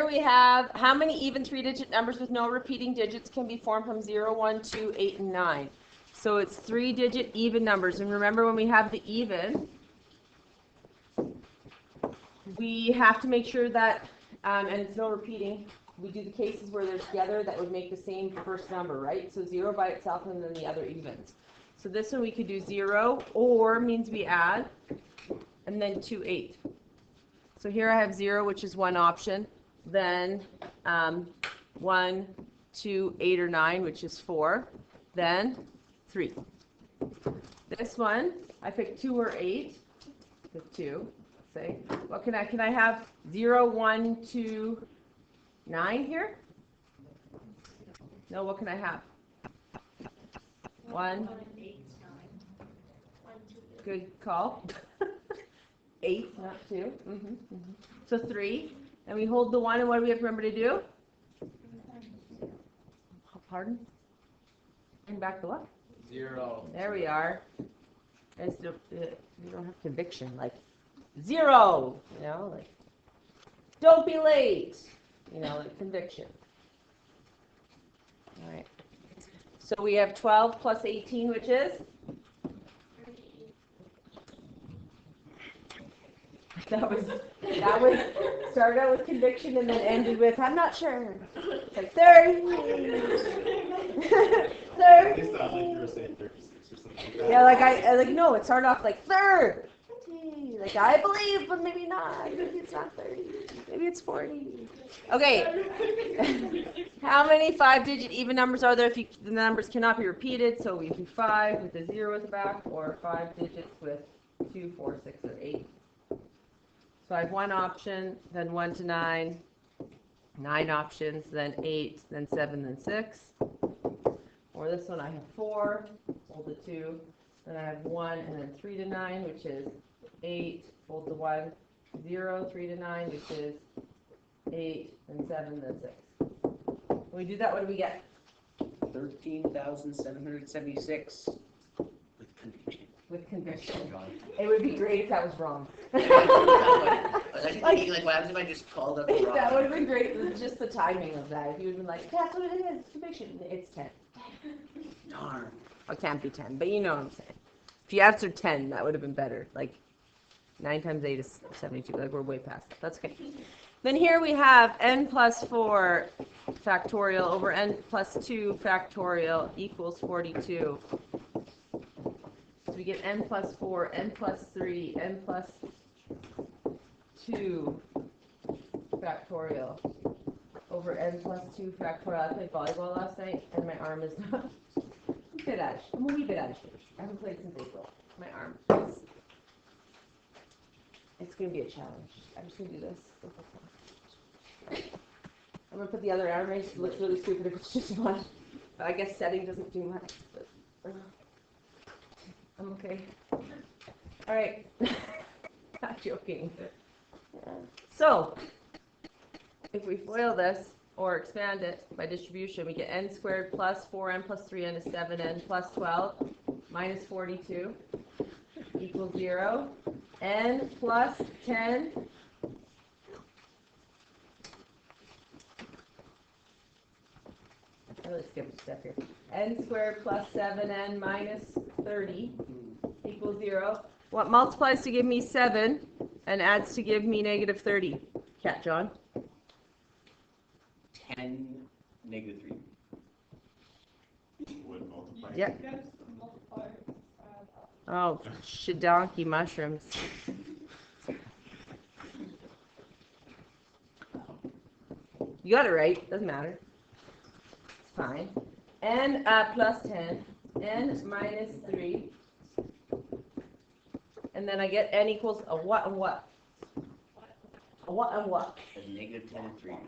we have how many even 3-digit numbers with no repeating digits can be formed from 0, 1, 2, 8, and 9. So it's 3-digit even numbers. And remember, when we have the even, we have to make sure that, and it's no repeating, we do the cases where they're together that would make the same first number, right? So 0 by itself and then the other evens. So this one we could do 0, or means we add, and then 2, 8. So here I have 0, which is one option. Then 1, 2, 8, or 9, which is 4. Then 3. This one, I picked 2 or 8. Pick 2. Say, what can I have 0, 1, 2, 9 here? No, what can I have? 1. Good call. 8, not 2. So 3. And we hold the 1, and what do we have to remember to do? Pardon? Bring back the what? 0. There we are. We don't have conviction. Like, 0! You know, like, don't be late! You know, like conviction. All right. So we have 12 plus 18, which is? That was started out with conviction and then ended with, I'm not sure. It's like 30. 30. It sounded like you were saying 36 or something like that. Yeah, like no, it started off like 30. Like, I believe, but maybe not. Maybe it's not 30. Maybe it's 40. Okay. How many 5-digit even numbers are there if the numbers cannot be repeated? So we do 5 with a 0 at the back, or 5 digits with 2, 4, 6, or 8. So I have 1 option, then 1 to 9, 9 options, then 8, then 7, then 6. Or this one I have 4, hold the 2, then I have 1, and then 3 to 9, which is 8, hold the 1, 0, 3 to 9, which is 8, then 7, then 6. When we do that, what do we get? 13,776 with conviction. With conviction. It would be great if that was wrong. I was actually thinking, like, what happens if I just called up the wrong That would have been great, just the timing of that. If you would have been like, that's what it is, conviction. It's 10. Darn. It can't be 10, but you know what I'm saying. If you answered 10, that would have been better. Like, 9 times 8 is 72. Like, we're way past that. That's okay. Then here we have n plus 4 factorial over n plus 2 factorial equals 42. So we get n plus 4, n plus 3, n plus 2 factorial over n plus 2 factorial. I played volleyball last night, and my arm is not a bit out of shape. I'm a wee bit out of shape. I haven't played since April. My arm is... It's going to be a challenge. I'm just going to do this. I'm going to put the other arm race. It looks really stupid if it's just one. But I guess setting doesn't do much. But, I'm okay. All right. Not joking. So, if we FOIL this, or expand it by distribution, we get n squared plus 4n plus 3n is 7n plus 12 minus 42 equals 0. N plus 10 let's skip a step here. N squared plus 7n minus 30 equals 0. What multiplies to give me 7 and adds to give me negative 30? Cat John? 10, negative 3. Would multiply. Yep. Oh, shadonky mushrooms. You got it right. Doesn't matter. It's fine. N plus 10. N minus 3. And then I get n equals a what and what? A what and what? A negative 10 and 3.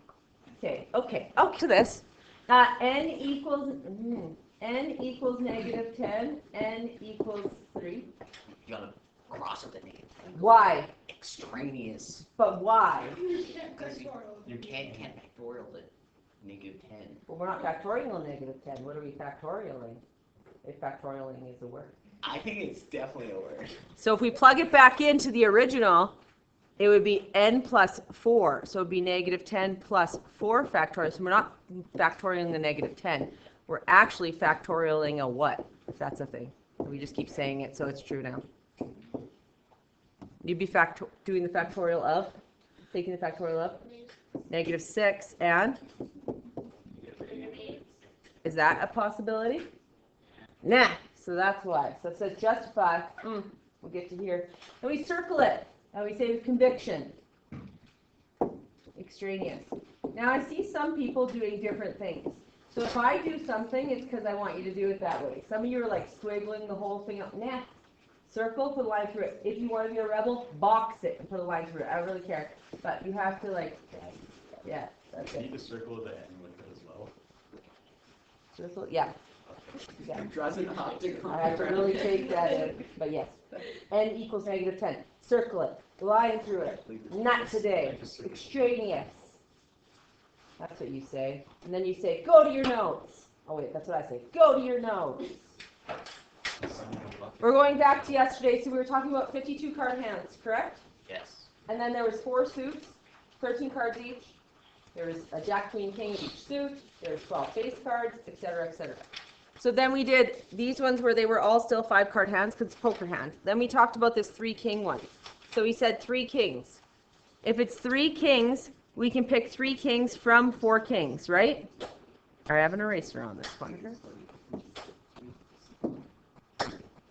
Okay. Up to this. N equals negative 10. N equals 3. You gotta cross with the negative 10. Why? Extraneous. But why? Because you can't factorial it. Negative 10. Well, we're not factorial negative 10. What are we factorialing? If factorialing is a word. I think it's definitely a word. So if we plug it back into the original, it would be n plus 4. So it would be negative 10 plus 4 factorial. So we're not factorialing the negative 10. We're actually factorialing a what? If that's a thing. We just keep saying it so it's true now. You'd be doing the factorial of, taking the factorial of, negative 6 and? Is that a possibility? Nah. So that's why. So it says justify. We'll get to here. And we circle it. And we say with conviction. Extraneous. Now I see some people doing different things. So if I do something, it's because I want you to do it that way. Some of you are like squiggling the whole thing up. Nah. Circle, put a line through it. If you want to be a rebel, box it and put a line through it. I don't really care. But you have to like, yeah, that's You it. need to circle the end with it as well. Circle, yeah. Yeah. Draws an optic on I have to really take that in, but yes. N equals negative 10. Circle it. Line through it. Not today. Extraneous. That's what you say. And then you say, go to your notes. Oh wait, that's what I say. Go to your notes. We're going back to yesterday, so we were talking about 52 card hands, correct? Yes. And then there was 4 suits, 13 cards each. There was a jack, queen, king in each suit. There was 12 face cards, etc., etc. So then we did these ones where they were all still 5 card hands because it's poker hands. Then we talked about this 3 king one. So we said 3 kings. If it's 3 kings, we can pick 3 kings from 4 kings, right? I have an eraser on this one.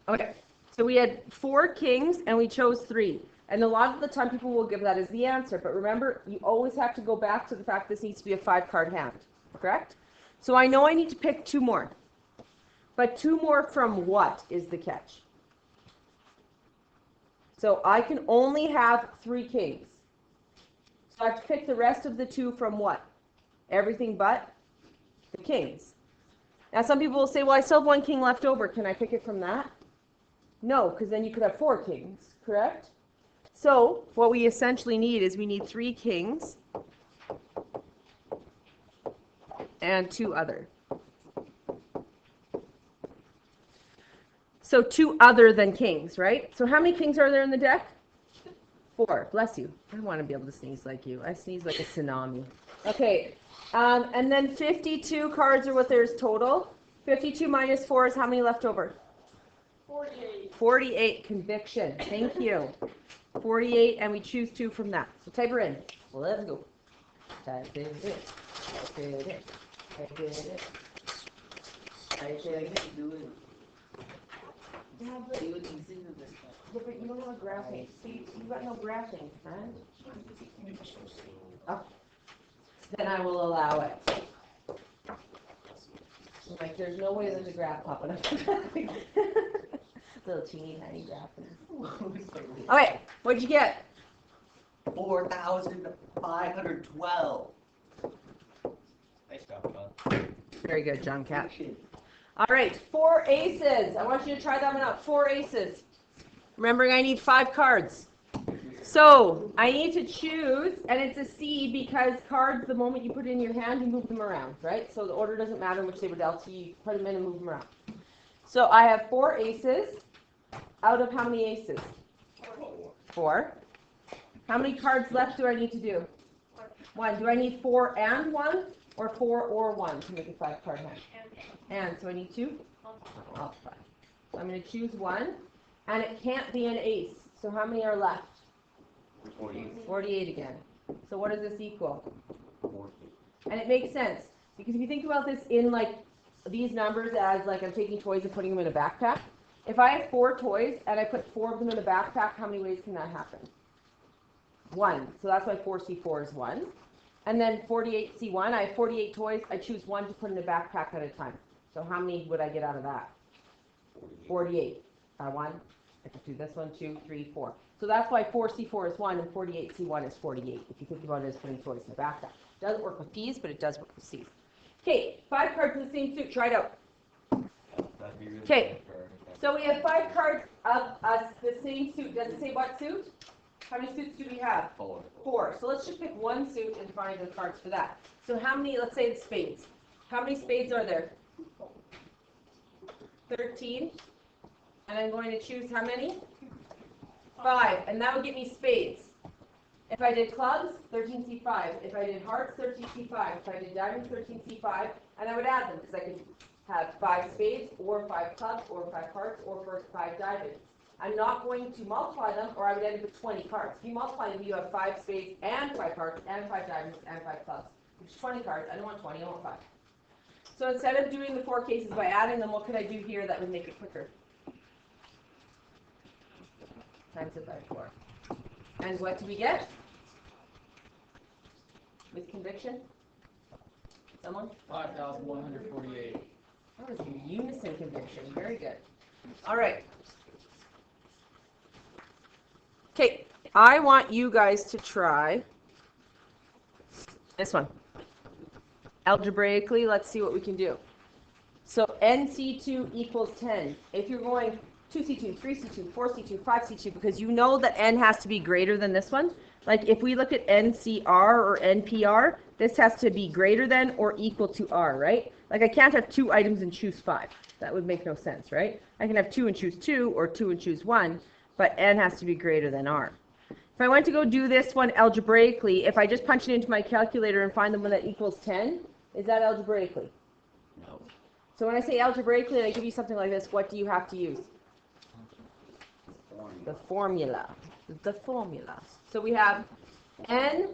Okay, so we had 4 kings and we chose 3. And a lot of the time people will give that as the answer. But remember, you always have to go back to the fact this needs to be a 5 card hand, correct? So I know I need to pick 2 more. But 2 more from what is the catch? So I can only have 3 kings. So I have to pick the rest of the 2 from what? Everything but the kings. Now some people will say, well, I still have 1 king left over. Can I pick it from that? No, because then you could have 4 kings, correct? So what we essentially need is we need 3 kings and 2 other. So 2 other than kings, right? So how many kings are there in the deck? 4. Bless you. I want to be able to sneeze like you. I sneeze like a tsunami. Okay. And then 52 cards are what there's total. 52 minus 4 is how many left over? 48. 48. Conviction. Thank you. 48, and we choose 2 from that. So type her in. Let's go. Type it in. Type it in. Type it in. Type it in. Yeah, but you don't have a graphing. See, you've got no graphing, friend. Oh. Then I will allow it. Like, there's no way there's a graph popping up. Little teeny tiny graph. Okay, what'd you get? 4,512. Nice job, John. Very good, John Cat. All right, 4 aces. I want you to try that one out. 4 aces. Remembering I need 5 cards. So I need to choose, and it's a C because cards, the moment you put it in your hand, you move them around, right? So the order doesn't matter in which they were dealt to you. You put them in and move them around. So I have 4 aces. Out of how many aces? 4. How many cards left do I need to do? 1. Do I need 4 and 1, or 4 or 1 to make a 5 card hand? And so I need 2? Oh, 5. So I'm going to choose 1, and it can't be an ace. So how many are left? 48 again. So what does this equal? 40. And it makes sense, because if you think about this in like these numbers as like I'm taking toys and putting them in a backpack. If I have 4 toys and I put 4 of them in a backpack, how many ways can that happen? 1. So that's why 4C4 is 1. And then 48C1, I have 48 toys. I choose 1 to put in a backpack at a time. So how many would I get out of that? 48. 1. I can do this 1, 2, 3, 4. So that's why 4C4 is 1 and 48C1 is 48, if you think about it as putting toys in a backpack. It doesn't work with P's, but it does work with C's. Okay, 5 cards in the same suit. Try it out. Okay, so we have 5 cards of the same suit. Does it say what suit? How many suits do we have? 4. 4. So let's just pick 1 suit and find the cards for that. So how many, let's say it's spades. How many spades are there? 13. And I'm going to choose how many? 5. And that would get me spades. If I did clubs, 13C5. If I did hearts, 13C5. If I did diamonds, 13C5. And I would add them because I could have 5 spades or 5 clubs or 5 hearts or 5 diamonds. I'm not going to multiply them or I would end up with 20 cards. If you multiply them, you have 5 spades and 5 hearts and 5 diamonds and 5 clubs, which is 20 cards. I don't want 20, I want 5. So instead of doing the 4 cases by adding them, what could I do here that would make it quicker? Times it by 4. And what do we get? With conviction? Someone? 5,148. That was a unison conviction. Very good. All right. Okay, I want you guys to try this one. Algebraically, let's see what we can do. So NC2 equals 10. If you're going 2C2, 3C2, 4C2, 5C2, because you know that N has to be greater than this one. Like if we look at NCR or NPR, this has to be greater than or equal to R, right? Like I can't have 2 items and choose 5. That would make no sense, right? I can have 2 and choose 2 or 2 and choose 1, but N has to be greater than R. If I went to go do this one algebraically, if I just punch it into my calculator and find the one that equals 10, is that algebraically? No. So when I say algebraically and I give you something like this, what do you have to use? The formula. The formula. So we have n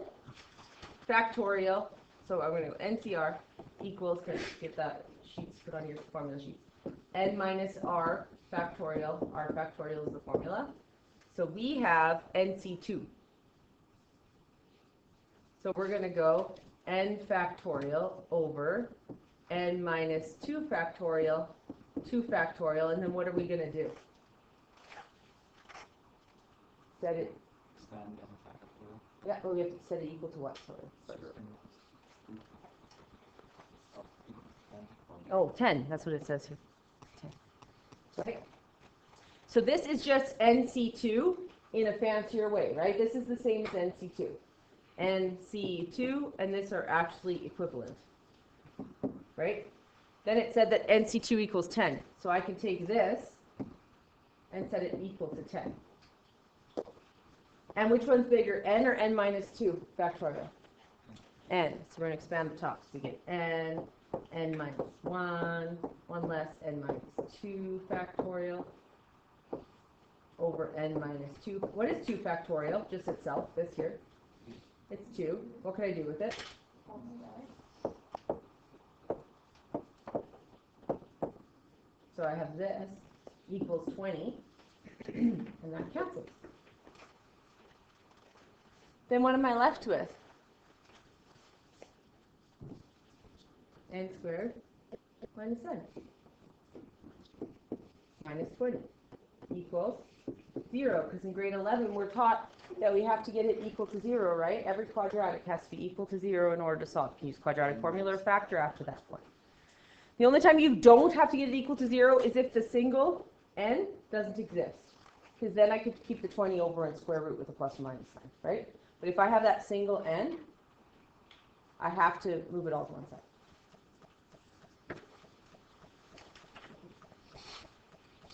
factorial. So I'm going to go NCR equals, get that sheets put on your formula sheet. N minus R factorial. R factorial is the formula. So we have NC2. So we're going to go n factorial over n minus 2 factorial, 2 factorial, and then what are we going to do? Set it. Yeah, well, we have to set it equal to what? Sorry. Oh, 10. That's what it says here. 10. Right? So this is just NC2 in a fancier way, right? This is the same as NC2. NC2 and this are actually equivalent, right? Then it said that NC2 equals 10. So I can take this and set it equal to 10. And which one's bigger, n or n minus 2 factorial? N. So we're going to expand the top. So we get n, n minus 1, 1 less, n minus 2 factorial over n minus 2. What is 2 factorial? Just itself, this here. It's 2. What can I do with it? So I have this equals 20, and that cancels. Then what am I left with? N squared minus n. Minus 20 equals 0, because in grade 11 we're taught that we have to get it equal to 0, right? Every quadratic has to be equal to 0 in order to solve. You can use quadratic formula or factor after that point. The only time you don't have to get it equal to 0 is if the single n doesn't exist, because then I could keep the 20 over and square root with a plus or minus sign, right? But if I have that single n, I have to move it all to one side.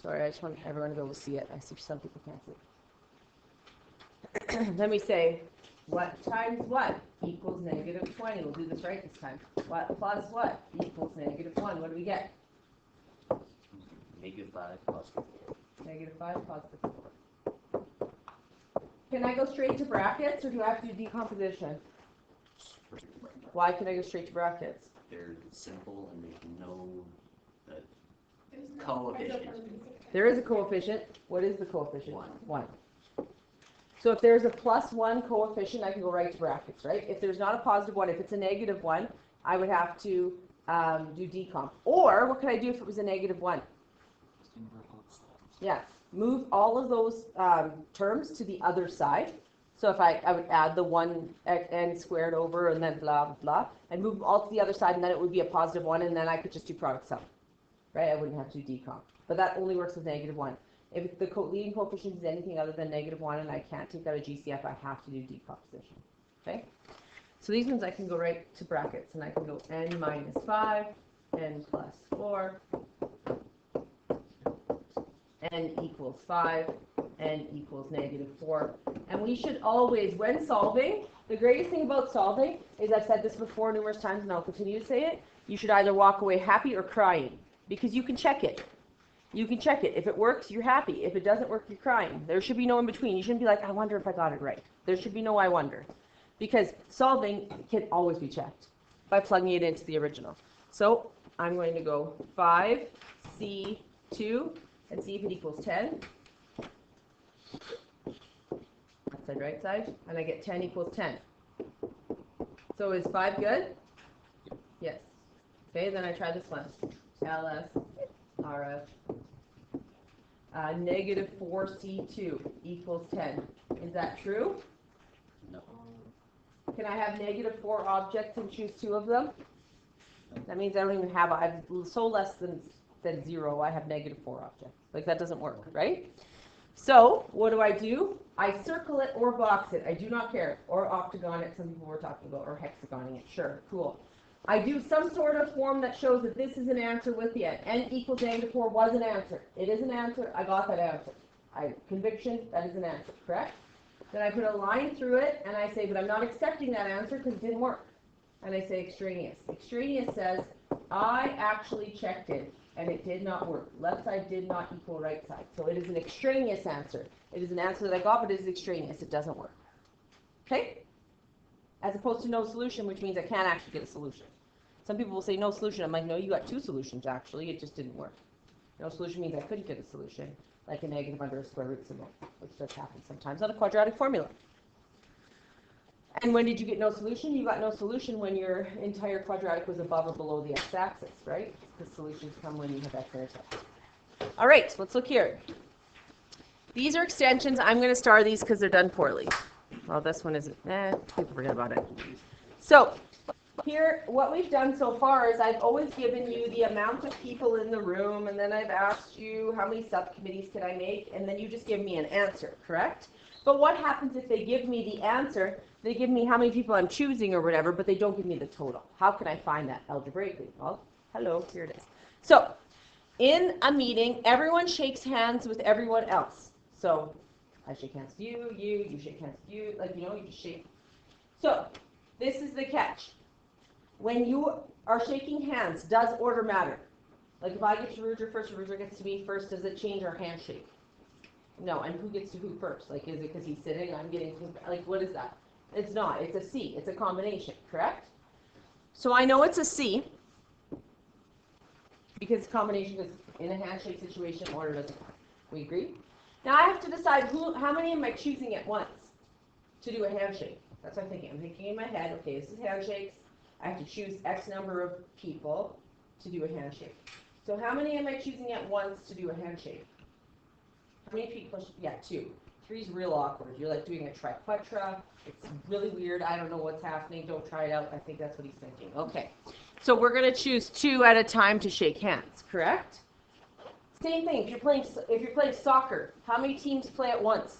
Sorry, I just want everyone to be able to see it. I see some people can't see it. Let me say, what times what equals negative 20? We'll do this right this time. What plus what equals negative 1? What do we get? Negative 5 positive 4. Negative 5 positive 4. Can I go straight to brackets, or do I have to do decomposition? Why can I go straight to brackets? They're simple and there's no coefficient. There is a coefficient. What is the coefficient? 1. 1. So if there's a plus 1 coefficient, I can go right to brackets, right? If there's not a positive 1, if it's a negative 1, I would have to do decomp. Or what could I do if it was a negative 1? Yeah, move all of those terms to the other side. So if I would add the 1n squared over and then blah, blah, blah, and move them all to the other side, and then it would be a positive 1, and then I could just do product sum, right? I wouldn't have to do decomp. But that only works with negative 1. If the leading coefficient is anything other than negative 1 and I can't take out a GCF, I have to do decomposition, okay? So these ones I can go right to brackets, and I can go n minus 5, n plus 4, n equals 5, n equals -4. And we should always, when solving, the greatest thing about solving is, I've said this before numerous times and I'll continue to say it, you should either walk away happy or crying, because you can check it. You can check it. If it works, you're happy. If it doesn't work, you're crying. There should be no in between. You shouldn't be like, I wonder if I got it right. There should be no I wonder. Because solving can always be checked by plugging it into the original. So I'm going to go 5C2 and see if it equals 10. Left side, right side. And I get 10 equals 10. So is 5 good? Yes. Okay, then I try this one. LS, RF. -4C2 equals 10. Is that true? No. Can I have -4 objects and choose 2 of them? That means I don't even have, I've so less than 0, I have -4 objects. Like, that doesn't work, right? So what do? I circle it or box it. I do not care. Or octagon it, some people were talking about, or hexagoning it. Sure, cool. I do some sort of form that shows that this is an answer with the n. N equals -4 was an answer. It is an answer. I got that answer. Conviction, that is an answer, correct? Then I put a line through it, and I say, but I'm not accepting that answer because it didn't work. And I say extraneous. Extraneous says, I actually checked it, and it did not work. Left side did not equal right side. So it is an extraneous answer. It is an answer that I got, but it is extraneous. It doesn't work. Okay? As opposed to no solution, which means I can't actually get a solution. Some people will say no solution. I'm like, no, you got 2 solutions, actually. It just didn't work. No solution means I couldn't get a solution, like a negative under a square root symbol, which does happen sometimes on a quadratic formula. And when did you get no solution? You got no solution when your entire quadratic was above or below the x-axis, right? The solutions come when you have x-intercept. All right, let's look here. These are extensions. I'm going to star these because they're done poorly. Well, this one isn't. People forget about it. So here, what we've done so far is I've always given you the amount of people in the room, and then I've asked you how many subcommittees can I make, and then you just give me an answer, correct? But what happens if they give me the answer, they give me how many people I'm choosing or whatever, but they don't give me the total? How can I find that algebraically? Well, hello, here it is. So in a meeting, everyone shakes hands with everyone else. So I shake hands with you, you shake hands with you, like, you just shake. So this is the catch. When you are shaking hands, does order matter? Like, if I get to Ruger first, or Ruger gets to me first, does it change our handshake? No, and who gets to who first? Like, is it because he's sitting, I'm getting to, like, what is that? It's not, it's a C, it's a combination, correct? So I know it's a C, because combination is in a handshake situation, order doesn't work. We agree? Now I have to decide how many am I choosing at once to do a handshake? That's what I'm thinking. I'm thinking in my head, okay, this is handshakes. I have to choose X number of people to do a handshake. So how many am I choosing at once to do a handshake? How many people? Yeah, 2. 3 is real awkward. You're like doing a triquetra. It's really weird. I don't know what's happening. Don't try it out. I think that's what he's thinking. Okay. So we're going to choose 2 at a time to shake hands, correct? Same thing. If you're playing soccer, how many teams play at once?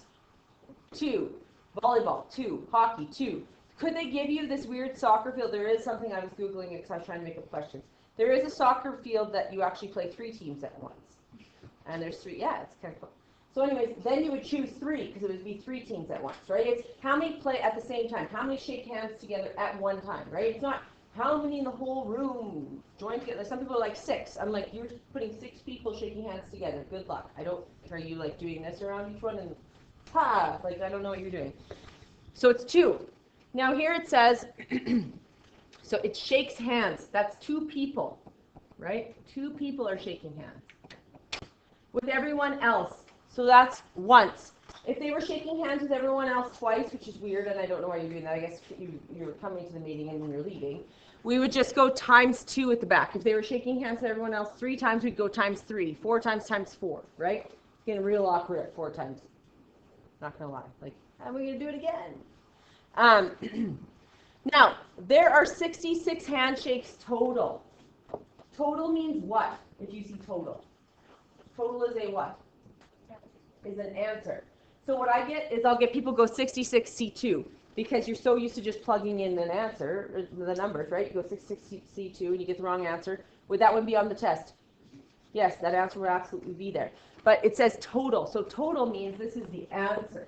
2. Volleyball, 2. Hockey, 2. Could they give you this weird soccer field? There is something, I was Googling it because I was trying to make up questions. There is a soccer field that you actually play 3 teams at once. And there's 3, yeah, it's kind of cool. So anyways, then you would choose 3 because it would be 3 teams at once, right? It's how many play at the same time, how many shake hands together at one time, right? It's not how many in the whole room join together. Some people are like 6. I'm like, you're putting 6 people shaking hands together. Good luck. Are you like doing this around each one and like I don't know what you're doing. So it's 2. Now here it says, so it shakes hands. That's 2 people, right? 2 people are shaking hands with everyone else. So that's once. If they were shaking hands with everyone else twice, which is weird, and I don't know why you're doing that. I guess you're coming to the meeting and then you're leaving. We would just go times 2 at the back. If they were shaking hands with everyone else 3 times, we'd go times 3. 4 times times 4, right? It's getting real awkward at 4 times. Not gonna lie. Like, how are we gonna do it again? Now, there are 66 handshakes total. Total means what? If you see total. Total is a what? Is an answer. So what I get is I'll get people go 66C2 because you're so used to just plugging in an answer, the numbers, right? You go 66C2 and you get the wrong answer. Would that one be on the test? Yes, that answer would absolutely be there. But it says total. So total means this is the answer.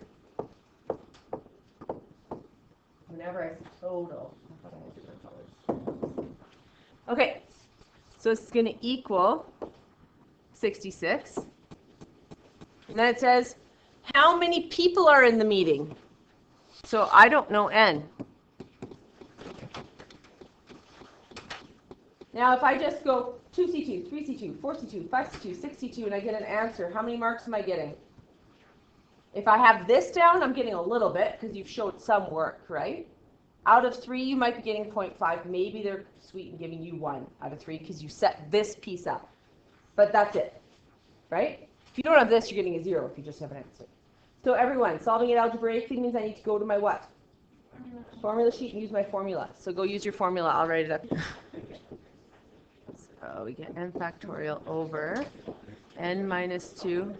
Whenever I say total. I thought I had different colors. Okay. So it's going to equal 66. And then it says, how many people are in the meeting? So I don't know n. Now if I just go 2C2, 3C2, 4C2, 5C2, 6C2, and I get an answer, how many marks am I getting? If I have this down, I'm getting a little bit because you've showed some work, right? Out of 3, you might be getting 0.5. Maybe they're sweet and giving you 1 out of 3 because you set this piece up. But that's it, right? If you don't have this, you're getting a 0 if you just have an answer. So everyone, solving it algebraically means I need to go to my what? Formula sheet and use my formula. So go use your formula. I'll write it up. So we get n factorial over n minus 2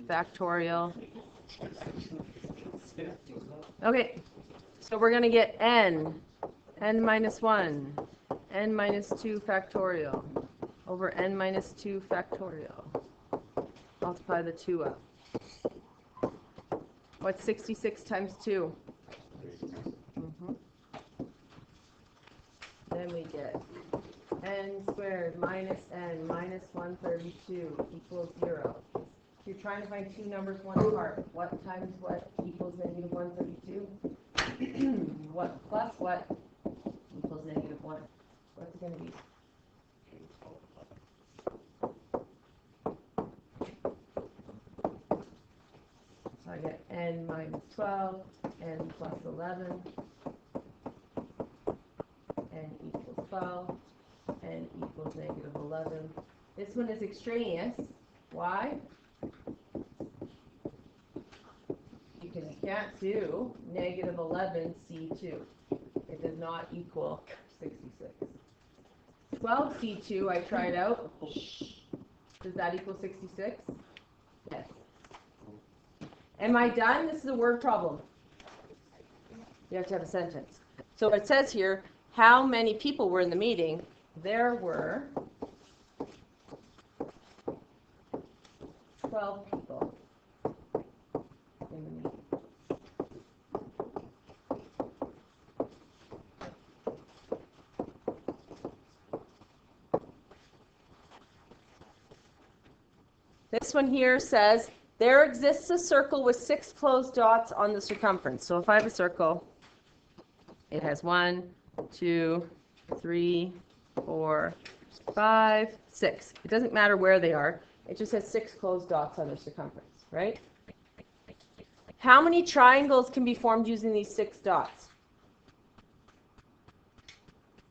factorial. Okay, so we're going to get n minus 1, n minus 2 factorial over n minus 2 factorial. Multiply the 2 up. What's 66 times 2? Then we get n squared minus n minus 132 equals 0. You're trying to find two numbers one apart. What times what equals negative 132? What plus what equals negative 1? What's it going to be? So I get n minus 12, n plus 11, n equals 12, n equals negative 11. This one is extraneous. Why? Because you can't do negative 11 C2. It does not equal 66. 12 C2 I tried out. Does that equal 66? Yes. Am I done? This is a word problem. You have to have a sentence. So it says here, how many people were in the meeting? There were 12 people in the meeting. This one here says, there exists a circle with 6 closed dots on the circumference. So if I have a circle, it has 1, 2, 3, 4, 5, 6. It doesn't matter where they are. It just has 6 closed dots on the circumference, right? How many triangles can be formed using these 6 dots?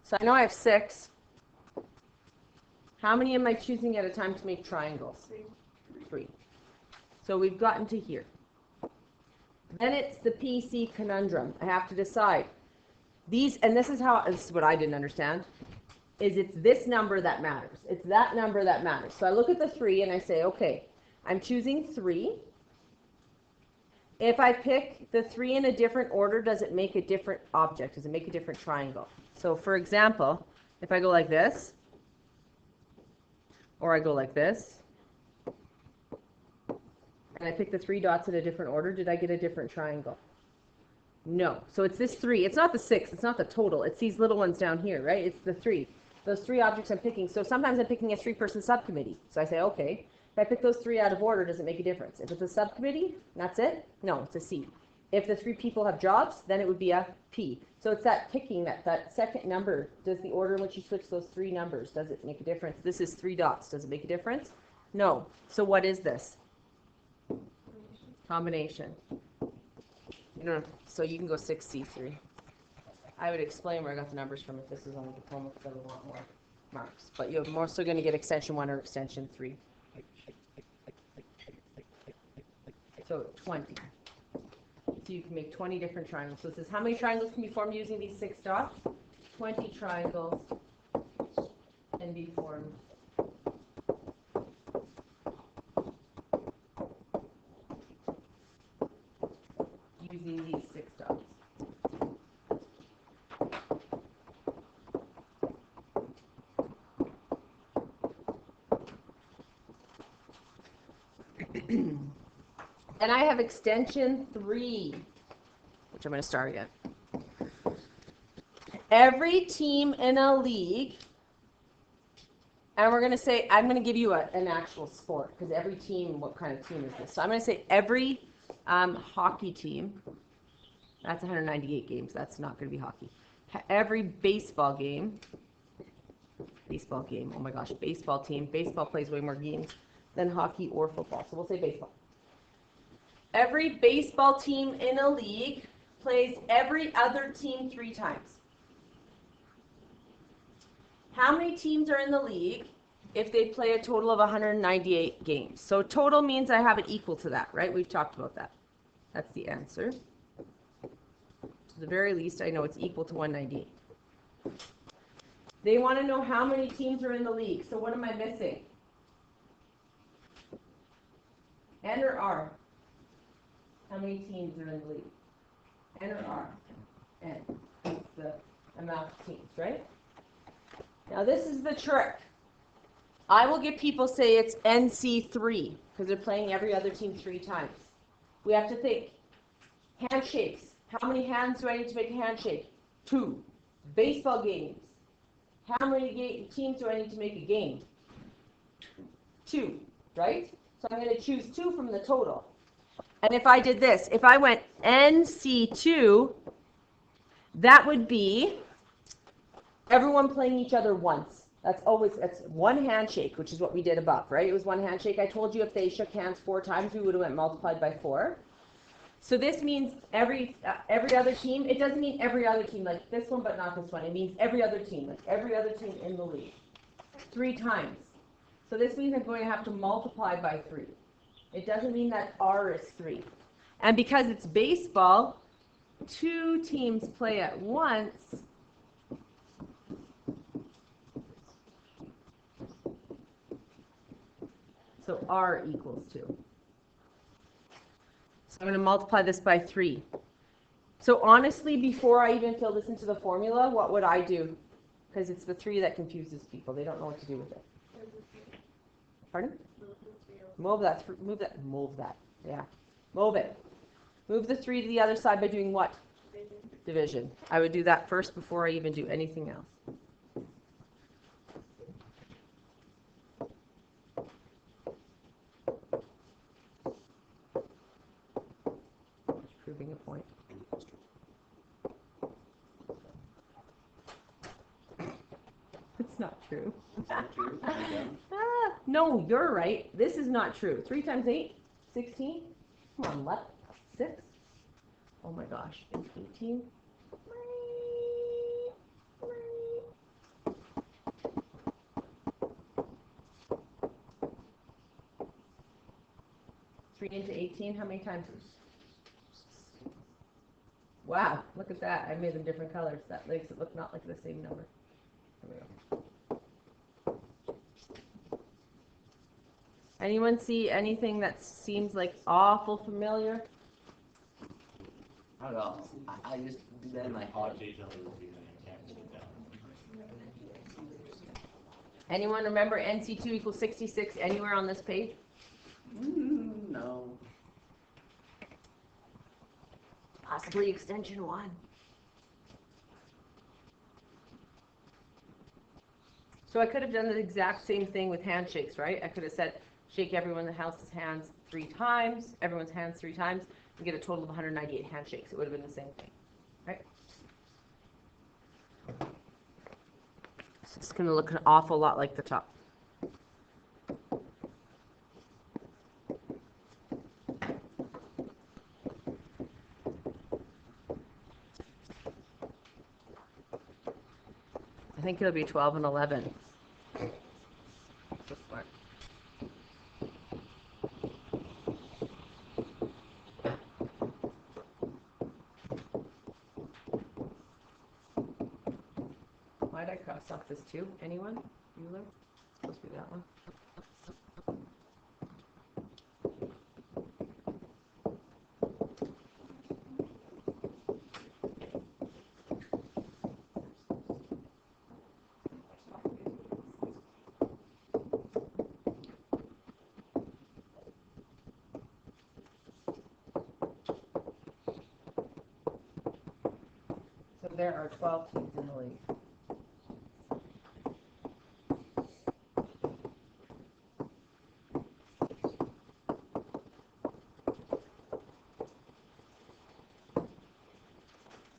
So I know I have 6. How many am I choosing at a time to make triangles? 3. So we've gotten to here. Then it's the PC conundrum. I have to decide. These, and this is what I didn't understand, is it's this number that matters. It's that number that matters. So I look at the 3 and I say, okay, I'm choosing 3. If I pick the 3 in a different order, does it make a different object? Does it make a different triangle? So for example, if I go like this, or I go like this, and I pick the 3 dots in a different order, did I get a different triangle? No. So it's this 3. It's not the 6. It's not the total. It's these little ones down here, right? It's the 3. Those 3 objects I'm picking. So sometimes I'm picking a 3-person subcommittee. So I say, okay, if I pick those 3 out of order, does it make a difference? If it's a subcommittee, that's it? No, it's a C. If the 3 people have jobs, then it would be a P. So it's that picking, that second number. Does the order in which you switch those 3 numbers, does it make a difference? This is 3 dots. Does it make a difference? No. So what is this? Combination. You know, so you can go 6C3. I would explain where I got the numbers from if this is on the diploma because I would want more marks. But you're more so going to get extension 1 or extension 3. So 20. So you can make 20 different triangles. So it says how many triangles can be formed using these 6 dots? 20 triangles can be formed. Using these 6 dots. Then I have extension 3, which I'm going to start again. Every team in a league, and we're going to say, I'm going to give you an actual sport, because every team, what kind of team is this? So I'm going to say every hockey team, that's 198 games, that's not going to be hockey. Every baseball game, oh my gosh, baseball team, baseball plays way more games than hockey or football, so we'll say baseball. Every baseball team in a league plays every other team 3 times. How many teams are in the league if they play a total of 198 games? So total means I have it equal to that, right? We've talked about that. That's the answer. To the very least, I know it's equal to 198. They want to know how many teams are in the league. So what am I missing? N or R? How many teams are in the league? N or R? N. It's the amount of teams, right? Now this is the trick. I will get people say it's NC3 because they're playing every other team 3 times. We have to think. Handshakes. How many hands do I need to make a handshake? 2. Baseball games. How many teams do I need to make a game? 2, right? So I'm going to choose 2 from the total. And if I did this, if I went NC2, that would be everyone playing each other once. That's 1 handshake, which is what we did above, right? It was 1 handshake. I told you if they shook hands 4 times, we would have went multiplied by 4. So this means every other team. It doesn't mean every other team like this one, but not this one. It means every other team, like every other team in the league, 3 times. So this means I'm going to have to multiply by 3. It doesn't mean that R is 3. And because it's baseball, 2 teams play at once. So R equals 2. So I'm going to multiply this by 3. So honestly, before I even fill this into the formula, what would I do? Because it's the 3 that confuses people. They don't know what to do with it. Pardon? Move that. Yeah. Move it. Move the 3 to the other side by doing what? Division. I would do that first before I even do anything else. Proving a point. It's not true. No, you're right. This is not true. 3 times 8? 16? Come on, Lepp. 6? Oh my gosh. It's 18? Three into 18, how many times? Wow, look at that. I made them different colors. That makes it look not like the same number. There we go. Anyone see anything that seems like awful familiar? I don't know. I just do that in my heart. Anyone remember NC2 equals 66 anywhere on this page? No. Possibly extension 1. So I could have done the exact same thing with handshakes, right? I could have said, shake everyone in the house's hands 3 times, everyone's hands 3 times, and get a total of 198 handshakes. It would have been the same thing, right? So it's going to look an awful lot like the top. I think it'll be 12 and 11. Why did I cross off this 2? Anyone? Bueller? It's supposed to be that one. there are 12 teams in the league.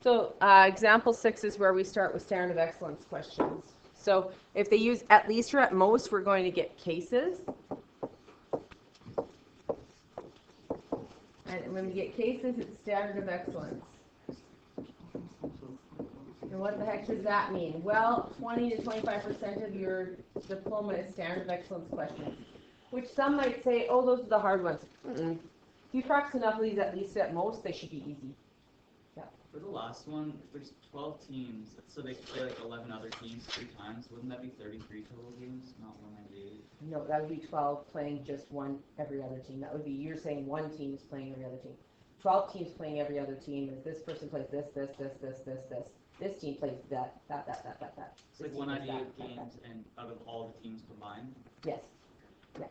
So example 6 is where we start with standard of excellence questions. So if they use at least or at most, we're going to get cases. And when we get cases, it's standard of excellence. And what the heck does that mean? Well, 20 to 25% of your diploma is standard of excellence questions, which some might say, oh, those are the hard ones. If you practice enough of these at least at most, they should be easy. For the last one, if there's 12 teams, so they play like 11 other teams 3 times, wouldn't that be 33 total games, not 198? No, that would be 12 playing just one every other team. That would be, you're saying one team is playing every other team. 12 teams playing every other team is this person plays this. This team plays that. It's like 198 games and out of all the teams combined? Yes. Yeah.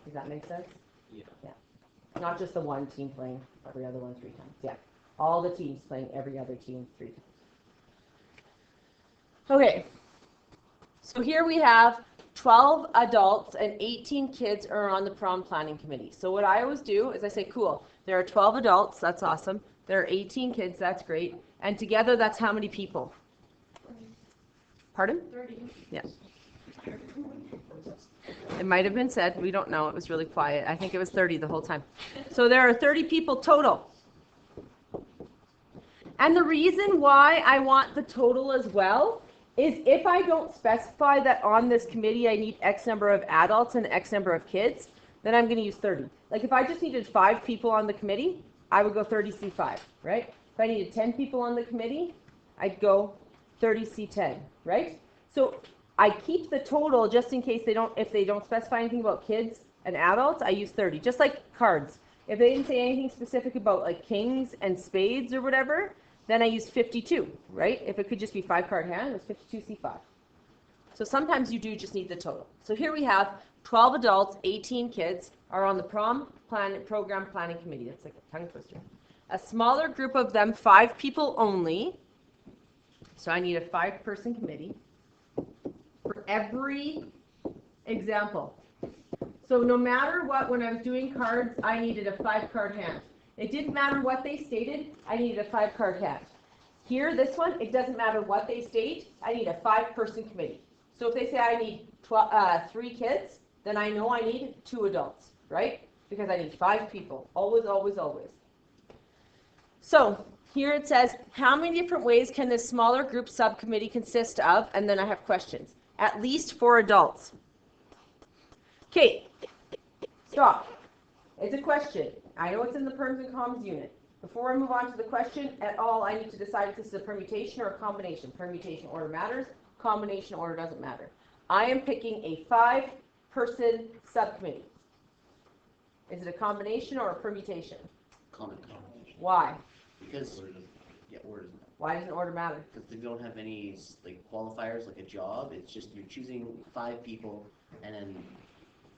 Does that make sense? Yeah. Yeah. Not just the one team playing every other one 3 times. Yeah. All the teams playing every other team 3 times. Okay. So here we have 12 adults and 18 kids are on the prom planning committee. So what I always do is I say, cool, there are 12 adults, that's awesome. There are 18 kids, that's great. And together, that's how many people? Pardon? 30. Yeah. It might have been said, we don't know, it was really quiet. I think it was 30 the whole time. So there are 30 people total. And the reason why I want the total as well is if I don't specify that on this committee I need X number of adults and X number of kids, then I'm going to use 30. Like if I just needed 5 people on the committee, I would go 30C5, right? If I needed 10 people on the committee, I'd go 30C10, right? So I keep the total just in case if they don't specify anything about kids and adults, I use 30. Just like cards. If they didn't say anything specific about like kings and spades or whatever, then I use 52, right? If it could just be 5-card hand, it was 52C5. So sometimes you do just need the total. So here we have 12 adults, 18 kids are on the program planning committee. That's like a tongue twister. A smaller group of them, 5 people only. So I need a 5-person committee for every example. So no matter what, when I was doing cards, I needed a 5-card hand. It didn't matter what they stated, I needed a 5-card hand. Here, this one, it doesn't matter what they state, I need a 5-person committee. So if they say I need 3 kids, then I know I need 2 adults, right? Because I need 5 people, always, always, always. So here it says, how many different ways can this smaller group subcommittee consist of? And then I have questions. At least 4 adults. Okay, stop. It's a question. I know it's in the perms and comms unit. Before I move on to the question at all, I need to decide if this is a permutation or a combination. Permutation order matters. Combination order doesn't matter. I am picking a 5-person subcommittee. Is it a combination or a permutation? Combination. Why? Because, yeah, order. Why doesn't order matter? Because they don't have any like qualifiers like a job. It's just you're choosing 5 people, and then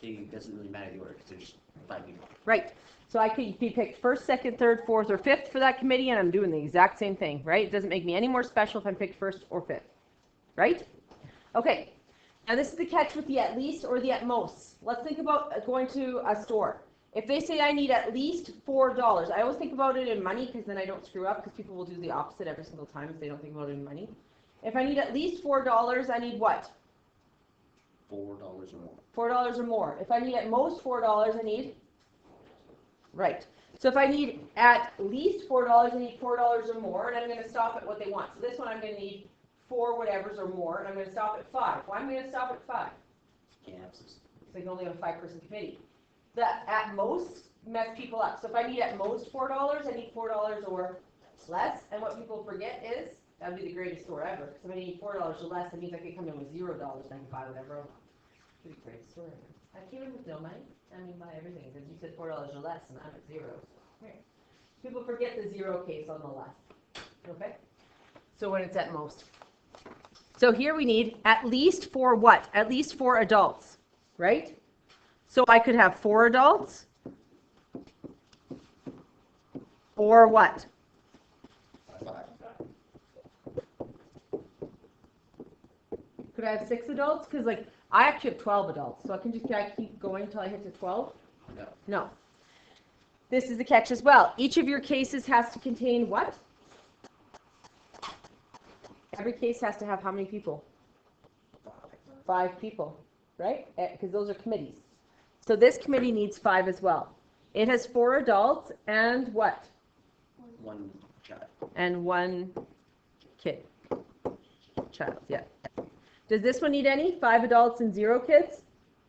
it doesn't really matter the order because they're just 5 people. Right. So I could be picked 1st, 2nd, 3rd, 4th, or 5th for that committee, and I'm doing the exact same thing, right? It doesn't make me any more special if I'm picked 1st or 5th, right? Okay. Now this is the catch with the at least or the at most. Let's think about going to a store. If they say I need at least $4, I always think about it in money because then I don't screw up because people will do the opposite every single time if they don't think about it in money. If I need at least $4, I need what? $4 or more. $4 or more. If I need at most $4, I need? Right. So if I need at least $4, I need $4 or more, and I'm going to stop at what they want. So this one I'm going to need 4 whatevers or more, and I'm going to stop at 5. Why am I going to stop at 5? Can't have this. So you can only have a 5-person committee. The at most mess people up. So if I need at most $4, I need $4 or less. And what people forget is that would be the greatest store ever. Because if I need $4 or less, that means I could come in with $0 and I can buy whatever I want. Pretty great store ever. I came in with no money. I mean, buy everything because you said $4 or less, and I'm at 0. Here. People forget the 0 case on the left. Okay. So when it's at most. So here we need at least 4 what? At least 4 adults, right? So I could have 4 adults, or what? Could I have 6 adults? Because like I actually have 12 adults, so can I keep going until I hit to 12? No. No. This is the catch as well. Each of your cases has to contain what? Every case has to have how many people? 5 people, right? Because those are committees. So this committee needs 5 as well. It has 4 adults and what? 1 child. And 1 kid. Child, yeah. Does this one need any? 5 adults and 0 kids?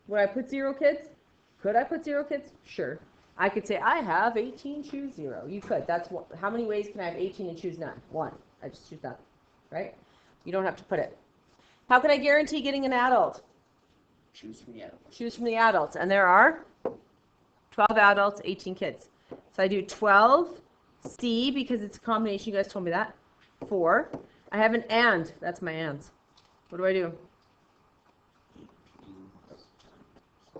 Would I put 0 kids? Could I put 0 kids? Sure. I could say I have 18, choose 0. You could. That's what, how many ways can I have 18 and choose none? 1. I just choose none, right? You don't have to put it. How can I guarantee getting an adult? Choose from the adults. Choose from the adults. And there are 12 adults, 18 kids. So I do 12C because it's a combination. You guys told me that. 4. I have an and. That's my ands. What do I do?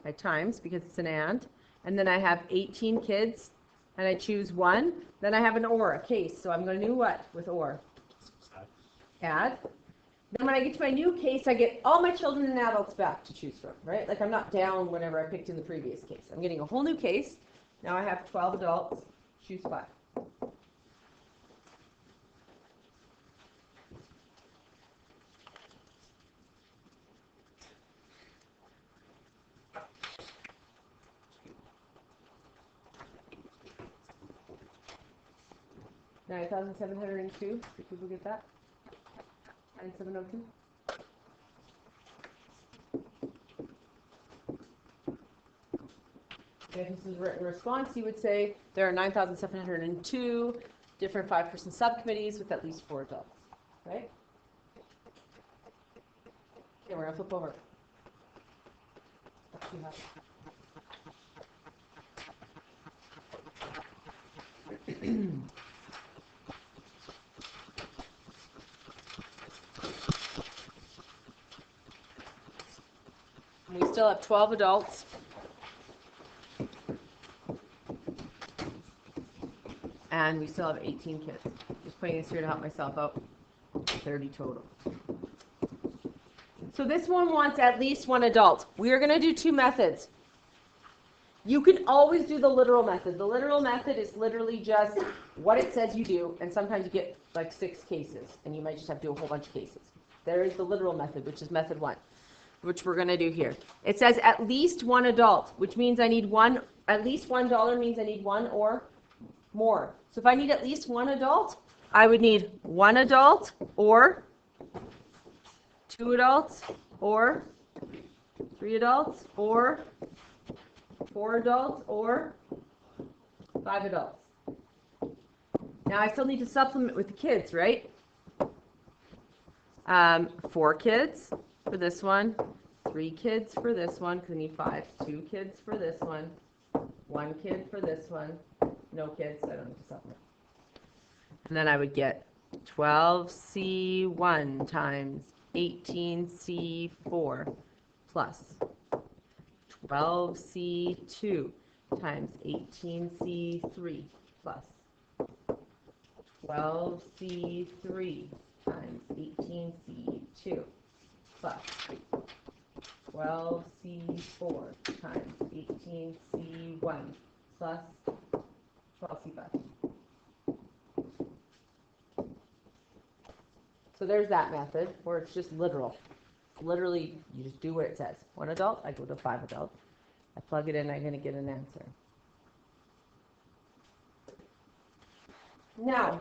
I times because it's an and. And then I have 18 kids, and I choose 1. Then I have an or, a case. So I'm going to do what with or? Add. Then when I get to my new case, I get all my children and adults back to choose from, right? Like I'm not down whenever I picked in the previous case. I'm getting a whole new case. Now I have 12 adults, choose 5. $9,702. Did people get that? 9702. If this is a written response, you would say there are 9,702 different 5-person subcommittees with at least 4 adults, right? Okay, we're gonna flip over. Not too high. We still have 12 adults. And we still have 18 kids. Just putting this here to help myself out. 30 total. So this one wants at least 1 adult. We are going to do 2 methods. You can always do the literal method. The literal method is literally just what it says you do, and sometimes you get like 6 cases, and you might just have to do a whole bunch of cases. There is the literal method, which is method 1, which we're going to do here. It says at least 1 adult, which means I need one, at least $1 means I need 1 or more. So if I need at least 1 adult, I would need 1 adult or 2 adults or 3 adults or 4 adults or 5 adults. Now I still need to supplement with the kids, right? 4 kids for this one, 3 kids for this one, because I need 5, 2 kids for this one, 1 kid for this one, no kids, so I don't need to supplement. And then I would get 12C1 times 18C4 plus 12C2 times 18C3 plus 12C3 times 18C2 plus 12C4 times 18C1 plus 12C5. So there's that method where it's just literal. Literally, you just do what it says. 1 adult, I go to 5 adult. I plug it in, I'm going to get an answer. Now,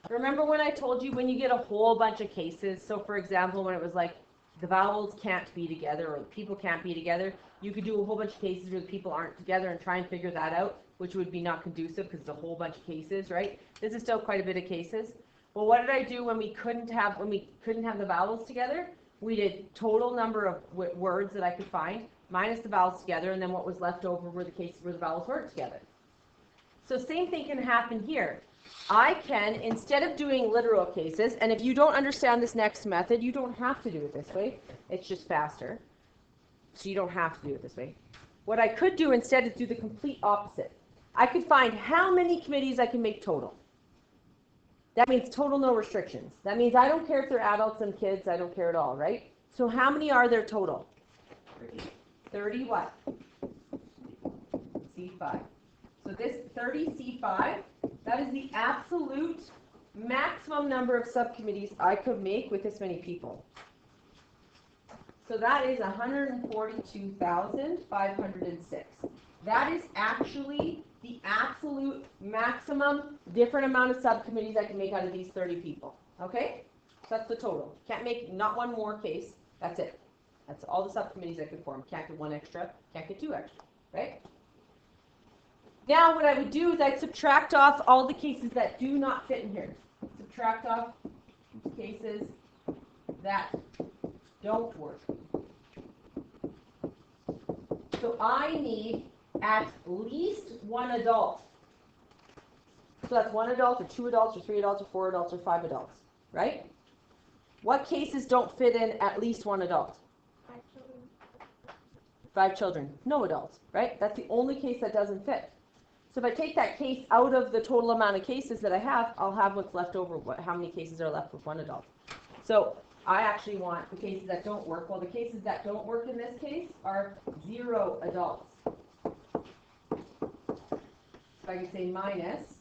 remember when I told you when you get a whole bunch of cases, so for example, when it was like the vowels can't be together or the people can't be together, you could do a whole bunch of cases where the people aren't together and try and figure that out, which would be not conducive because it's a whole bunch of cases, right? This is still quite a bit of cases. Well, what did I do when we couldn't have the vowels together? We did total number of words that I could find minus the vowels together, and then what was left over were the cases where the vowels weren't together. So same thing can happen here. I can, instead of doing literal cases, and if you don't understand this next method, you don't have to do it this way. It's just faster. So you don't have to do it this way. What I could do instead is do the complete opposite. I could find how many committees I can make total. That means total no restrictions. That means I don't care if they're adults and kids, I don't care at all, right? So how many are there total? 30 what? C5. So this 30 C5, that is the absolute maximum number of subcommittees I could make with this many people. So that is 142,506. That is actually the absolute maximum different amount of subcommittees I can make out of these 30 people. Okay? So that's the total. Can't make not one more case. That's it. That's all the subcommittees I could form. Can't get one extra. Can't get two extra. Right? Now what I would do is I'd subtract off all the cases that do not fit in here. Subtract off cases that don't work. So I need at least one adult. So that's one adult, or two adults, or three adults, or four adults, or five adults, right? What cases don't fit in at least one adult? 5 children. 5 children, no adults, right? That's the only case that doesn't fit. So if I take that case out of the total amount of cases that I have, I'll have what's left over, how many cases are left with one adult. So I actually want the cases that don't work. Well, the cases that don't work in this case are 0 adults. So I can say minus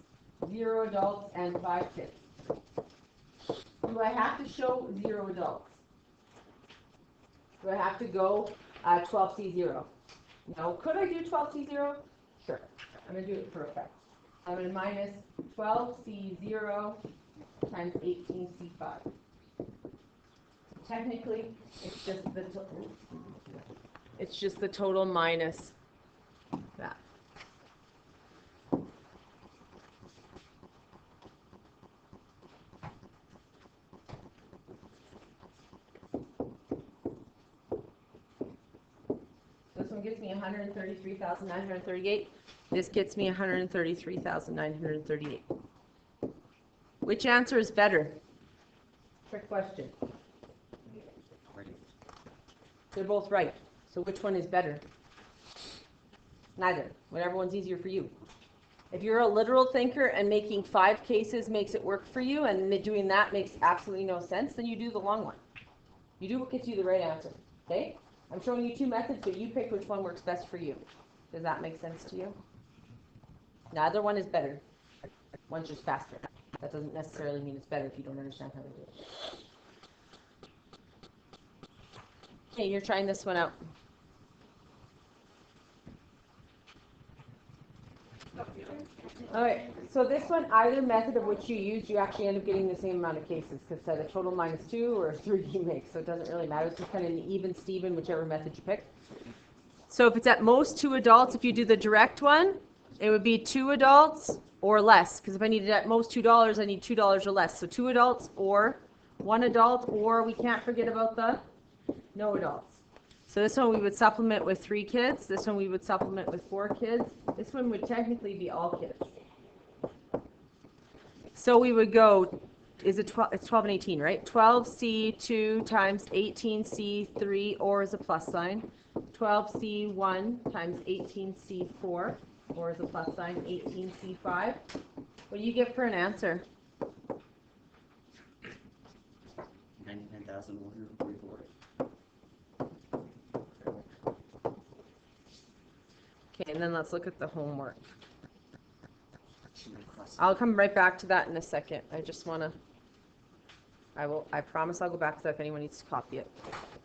0 adults and 5 kids. Do I have to show 0 adults? Do I have to go 12C0? No. Could I do 12C0? Sure. I'm going to do it for effect. I'm going to minus 12C0 times 18C5. Technically, it's just the total minus that. This one gets me 133,938. This gets me 133,938. Which answer is better? Trick question. They're both right. So which one is better? Neither. Whatever one's easier for you. If you're a literal thinker and making 5 cases makes it work for you, and doing that makes absolutely no sense, then you do the long one. You do what gets you the right answer. Okay? I'm showing you 2 methods, but you pick which one works best for you. Does that make sense to you? Neither one is better. One's just faster. That doesn't necessarily mean it's better if you don't understand how to do it. Okay, you're trying this one out. Alright, so this one, either method of which you use, you actually end up getting the same amount of cases, because a total minus 2 or 3 you make, so it doesn't really matter. It's just kind of an even Steven, whichever method you pick. So if it's at most 2 adults, if you do the direct one, it would be 2 adults or less, because if I needed at most $2, I need $2 or less. So 2 adults or 1 adult, or we can't forget about the no adults. So this one we would supplement with 3 kids. This one we would supplement with 4 kids. This one would technically be all kids. So we would go, is it 12? It's 12 and 18, right? 12C2 times 18C3, or is a plus sign. 12C1 times 18C4, or is a plus sign. 18C5. What do you get for an answer? 99,144. Okay, and then let's look at the homework. I'll come right back to that in a second. I just want to, I promise I'll go back to that if anyone needs to copy it.